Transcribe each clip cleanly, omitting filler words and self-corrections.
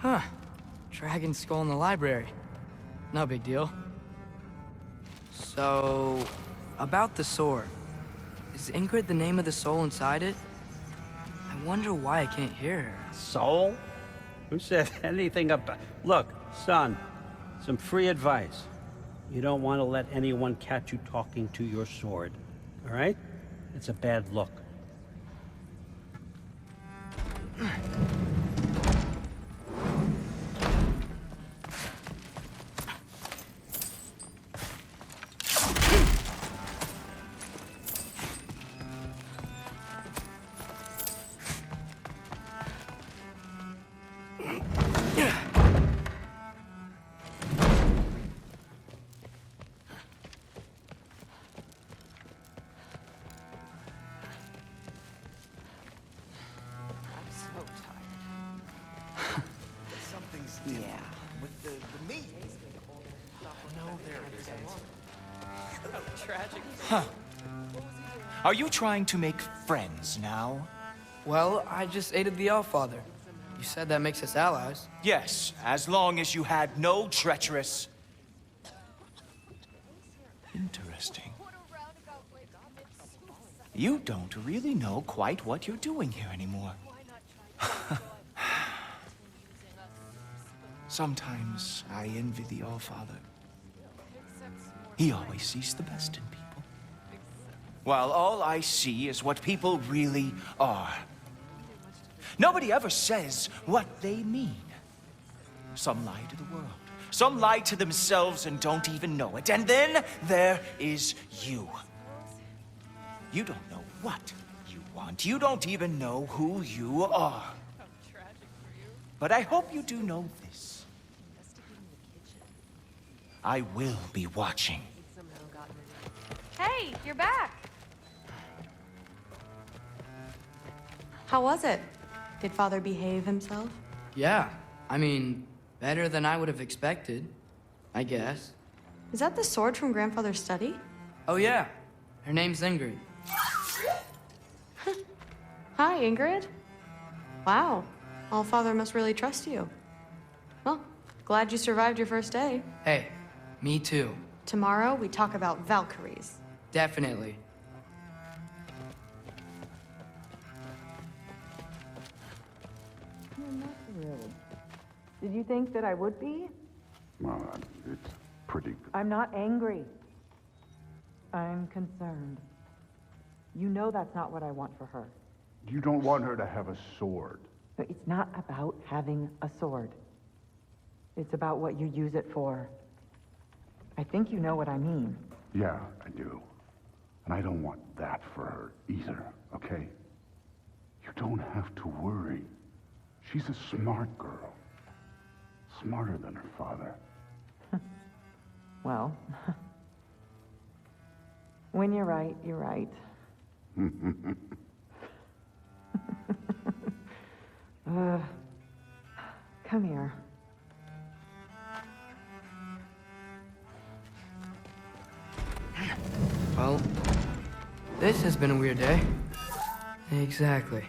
Huh. Dragon skull in the library. No big deal. So, about the sword. Is Ingrid the name of the soul inside it? I wonder why I can't hear her. Soul? Who said anything about... Look, son, some free advice. You don't want to let anyone catch you talking to your sword, all right? It's a bad look. Yeah. With the meat. No, there isn't. Tragic. Huh. Are you trying to make friends now? Well, I just aided the Allfather. You said that makes us allies. Yes, as long as you had no treacherous... Interesting. You don't really know quite what you're doing here anymore. Sometimes I envy the Allfather. He always sees the best in people. While all I see is what people really are. Nobody ever says what they mean. Some lie to the world. Some lie to themselves and don't even know it. And then there is you. You don't know what you want. You don't even know who you are. But I hope you do know this. I will be watching. Hey, you're back. How was it? Did Father behave himself? Yeah, I mean, better than I would have expected, I guess. Is that the sword from Grandfather's study? Oh yeah, her name's Ingrid. Hi, Ingrid. Wow, Allfather must really trust you. Well, glad you survived your first day. Hey, me too. Tomorrow, we talk about Valkyries. Definitely. I'm not thrilled. Did you think that I would be? Well, it's pretty good. I'm not angry. I'm concerned. You know that's not what I want for her. You don't want her to have a sword. But it's not about having a sword. It's about what you use it for. I think you know what I mean. Yeah, I do. And I don't want that for her either, okay? You don't have to worry. She's a smart girl. Smarter than her father. Well, when you're right, you're right. Come here. Well, this has been a weird day. Exactly.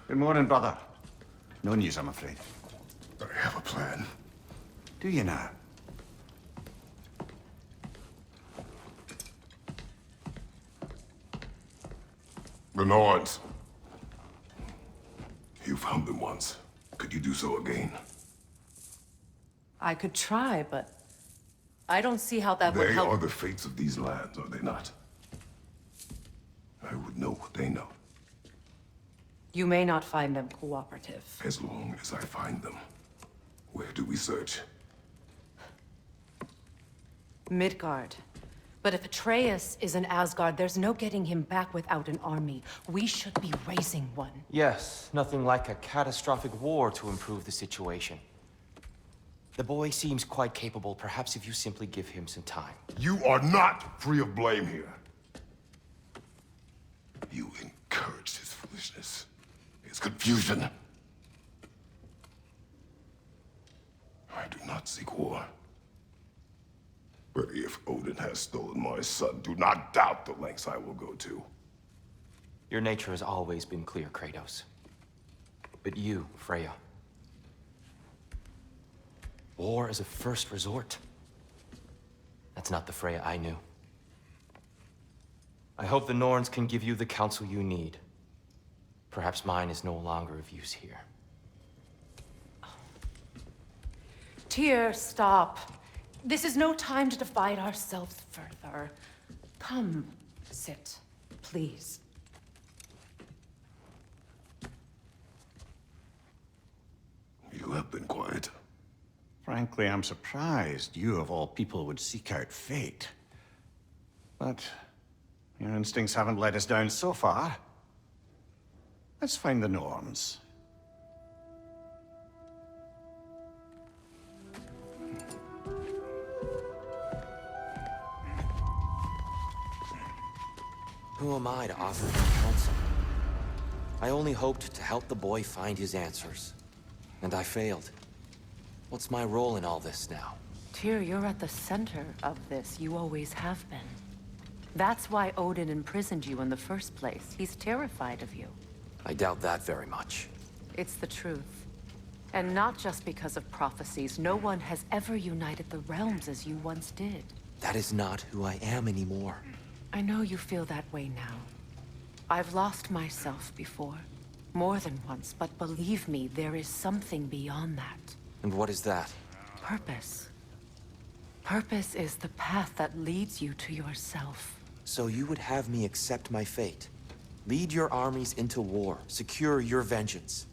Good morning, brother. No news, I'm afraid. I have a plan. Do you now? The Norns. You found them once. Could you do so again? I could try, but I don't see how that would They help. are the fates of these lands, are they not? I would know what they know, You may not find them cooperative. as long as I find them. Where do we search? Midgard. But if Atreus is in Asgard, there's no getting him back without an army. We should be raising one. Yes, nothing like a catastrophic war to improve the situation. The boy seems quite capable. Perhaps if you simply give him some time. You are not free of blame here. You encouraged his foolishness, his confusion. I do not seek war. But if Odin has stolen my son, do not doubt the lengths I will go to. Your nature has always been clear, Kratos. But you, Freya. War is a first resort. That's not the Freya I knew. I hope the Norns can give you the counsel you need. Perhaps mine is no longer of use here. Tyr, stop. This is no time to divide ourselves further. Come, sit, please. You have been quiet. Frankly, I'm surprised you, of all people, would seek out fate. But your instincts haven't let us down so far. Let's find the Norns. Who am I to offer him counsel? I only hoped to help the boy find his answers. And I failed. What's my role in all this now? Tyr, you're at the center of this. You always have been. That's why Odin imprisoned you in the first place. He's terrified of you. I doubt that very much. It's the truth. And not just because of prophecies. No one has ever united the realms as you once did. That is not who I am anymore. I know you feel that way now. I've lost myself before. More than once, but believe me, there is something beyond that. And what is that? Purpose. Purpose is the path that leads you to yourself. So you would have me accept my fate? Lead your armies into war, secure your vengeance.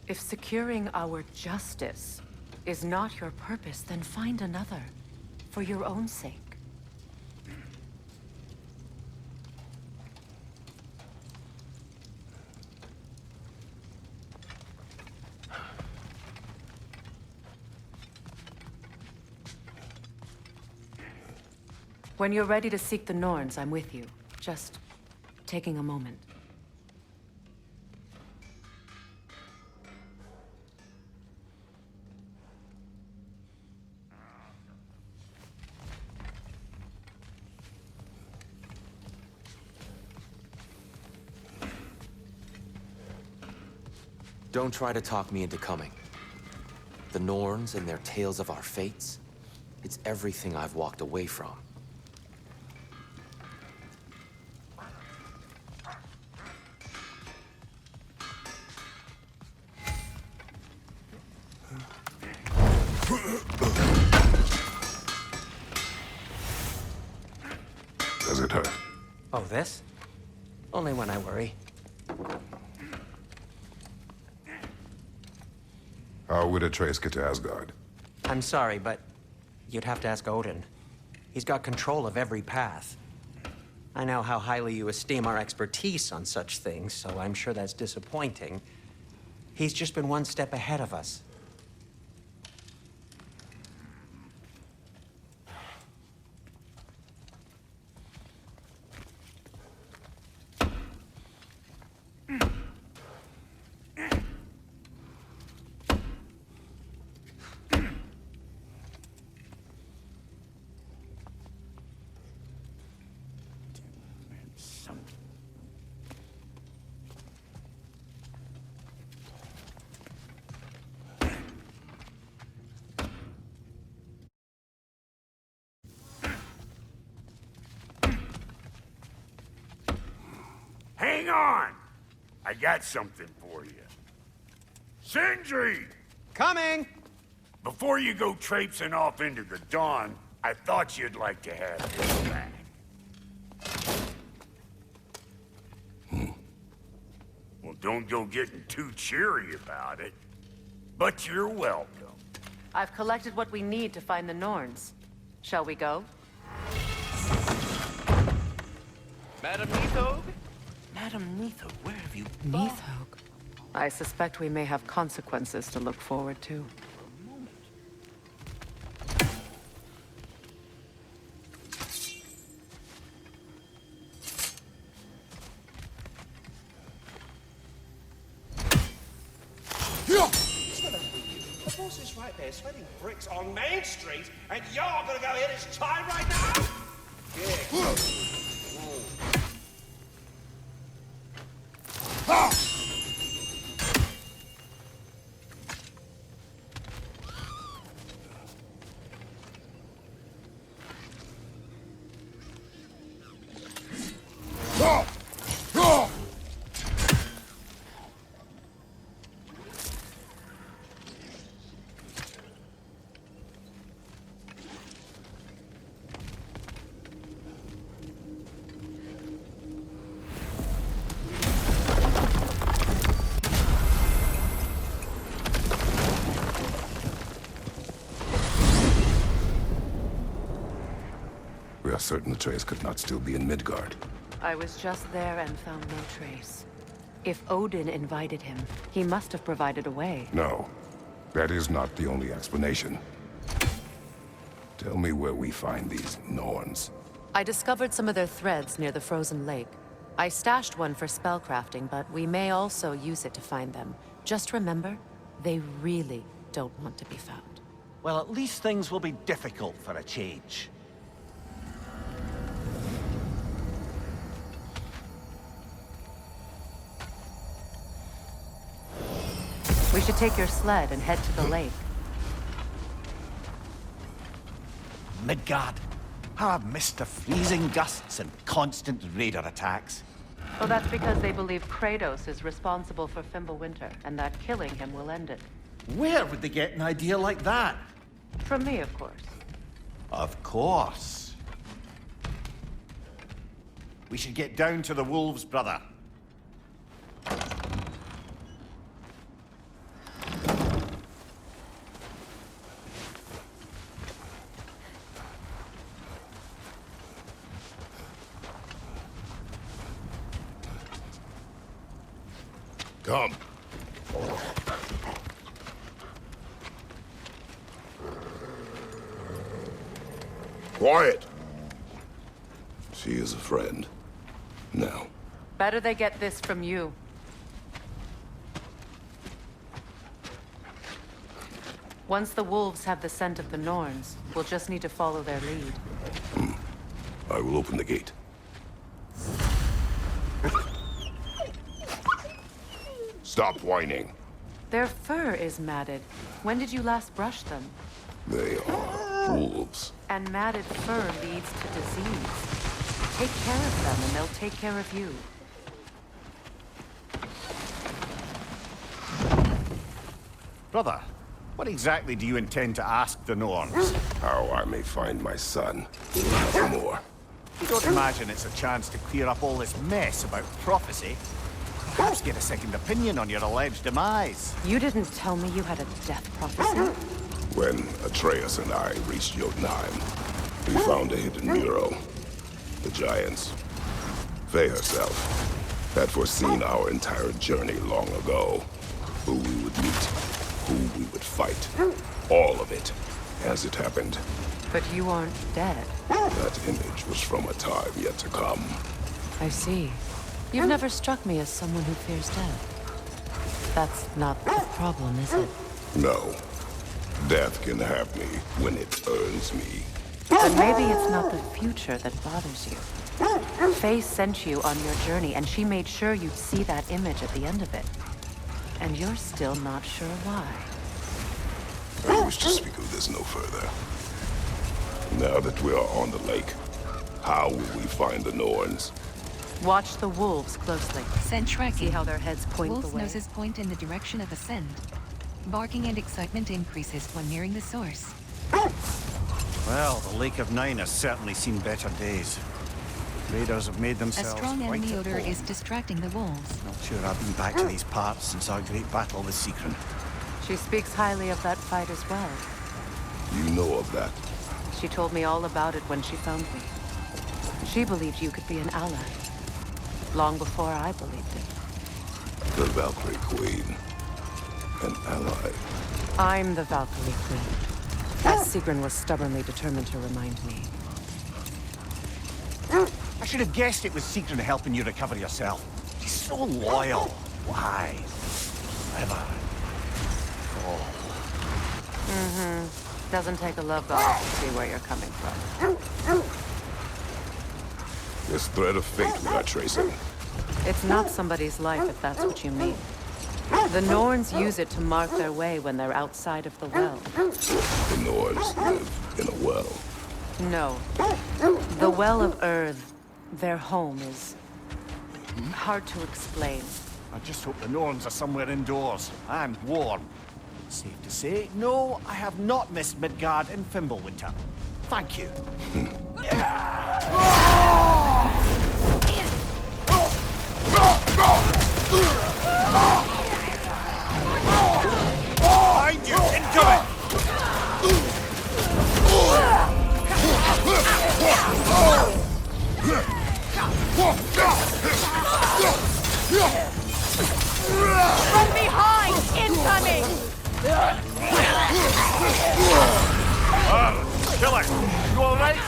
If securing our justice is not your purpose, then find another. For your own sake. When you're ready to seek the Norns, I'm with you. Just taking a moment. Don't try to talk me into coming. The Norns and their tales of our fates, it's everything I've walked away from. Does it hurt? Oh, this? Only when I worry. How would Atreus get to Asgard? I'm sorry, but you'd have to ask Odin. He's got control of every path. I know how highly you esteem our expertise on such things, so I'm sure that's disappointing. He's just been one step ahead of us. Hang on! I got something for you. Sindri! Coming! Before you go traipsing off into the dawn, I thought you'd like to have this back. Well, don't go getting too cheery about it. But you're welcome. I've collected what we need to find the Norns. Shall we go? Madam Neathog? Madam Neathog, where have you gone? Neathog. I suspect we may have consequences to look forward to. The boss is right there, sweating bricks on Main Street, and you're gonna go hit his time right now? Yeah. We are certain the trace could not still be in Midgard. I was just there and found no trace. If Odin invited him, he must have provided a way. No, that is not the only explanation. Tell me where we find these Norns. I discovered some of their threads near the frozen lake. I stashed one for spellcrafting, but we may also use it to find them. Just remember, they really don't want to be found. Well, at least things will be difficult for a change. We should take your sled and head to the lake. Midgard. How I've missed the freezing gusts and constant raider attacks. Well, that's because they believe Kratos is responsible for Fimbulwinter, and that killing him will end it. Where would they get an idea like that? From me, of course. Of course. We should get down to the wolves, brother. Come. Quiet. She is a friend. Now. Better they get this from you. Once the wolves have the scent of the Norns, we'll just need to follow their lead. I will open the gate. Stop whining. Their fur is matted. When did you last brush them? They are wolves. And matted fur leads to disease. Take care of them and they'll take care of you. Brother, what exactly do you intend to ask the Norns? How I may find my son. Nothing more. You don't imagine it's a chance to clear up all this mess about prophecy? Perhaps get a second opinion on your alleged demise. You didn't tell me you had a death prophecy? When Atreus and I reached Jotunheim, we found a hidden mural. The Giants, Faye herself, had foreseen our entire journey long ago. Who we would meet, who we would fight. All of it, as it happened. But you aren't dead. That image was from a time yet to come. I see. You've never struck me as someone who fears death. That's not the problem, is it? No. Death can have me when it earns me. Then maybe it's not the future that bothers you. Faye sent you on your journey, and she made sure you'd see that image at the end of it. And you're still not sure why. I wish to speak of this no further. Now that we are on the lake, how will we find the Norns? Watch the wolves closely. Scent tracking. See how their heads point Wolves' the way? noses point in the direction of the scent. Barking and excitement increases when nearing the source. Well, the Lake of Nine has certainly seen better days. Raiders have made A themselves strong quite enemy at odor home. is distracting the wolves. Not sure I've been back to these parts since our great battle with Secret. She speaks highly of that fight as well. You know of that. She told me all about it when she found me. She believed you could be an ally. Long before I believed it. The Valkyrie Queen. An ally. I'm the Valkyrie Queen. As Sigrun was stubbornly determined to remind me. I should have guessed it was Secret helping you recover yourself. She's so loyal. Why? Clever. Oh. Mm-hmm. Doesn't take a love goddess to see where you're coming from. This thread of fate we are tracing. It's not somebody's life, if that's what you mean. The Norns use it to mark their way when they're outside of the well. The Nords live in a well. No. The Well of Earth, their home, is hard to explain. I just hope the Norns are somewhere indoors and warm. Safe to say, no, I have not missed Midgard in Fimbulwinter. Thank you. Behind you! Incoming! From behind! Incoming! Killer! You alright?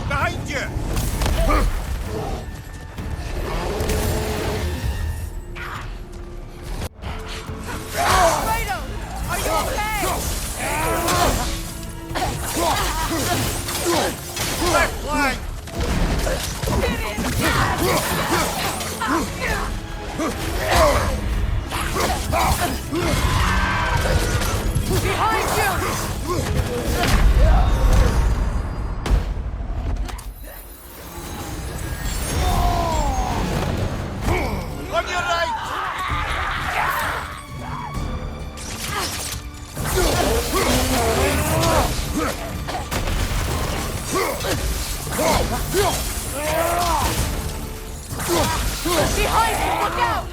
Behind you! Fredo! Are you okay? Left flank! Behind you! On your right! Behind you! Look out!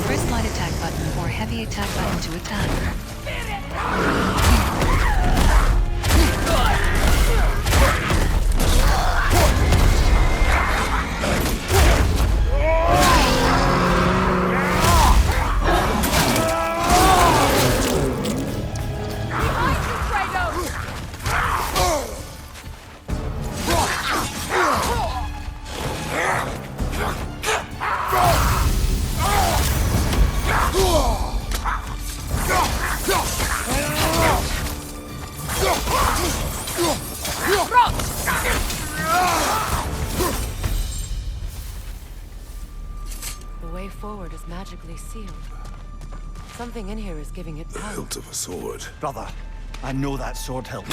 Press light attack button or heavy attack button to attack. forward is magically sealed. Something in here is giving it The power. hilt of a sword. Brother, I know that sword hilt.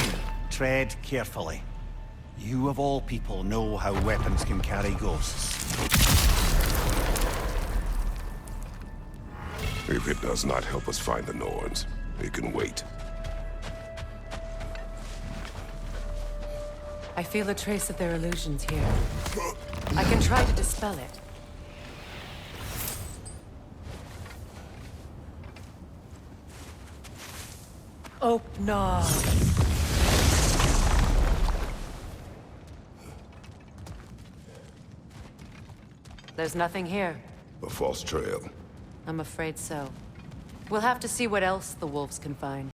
Tread carefully. You of all people know how weapons can carry ghosts. If it does not help us find the Norns, it can wait. I feel a trace of their illusions here. I can try to dispel it. Oh, no. There's nothing here. A false trail. I'm afraid so. We'll have to see what else the wolves can find.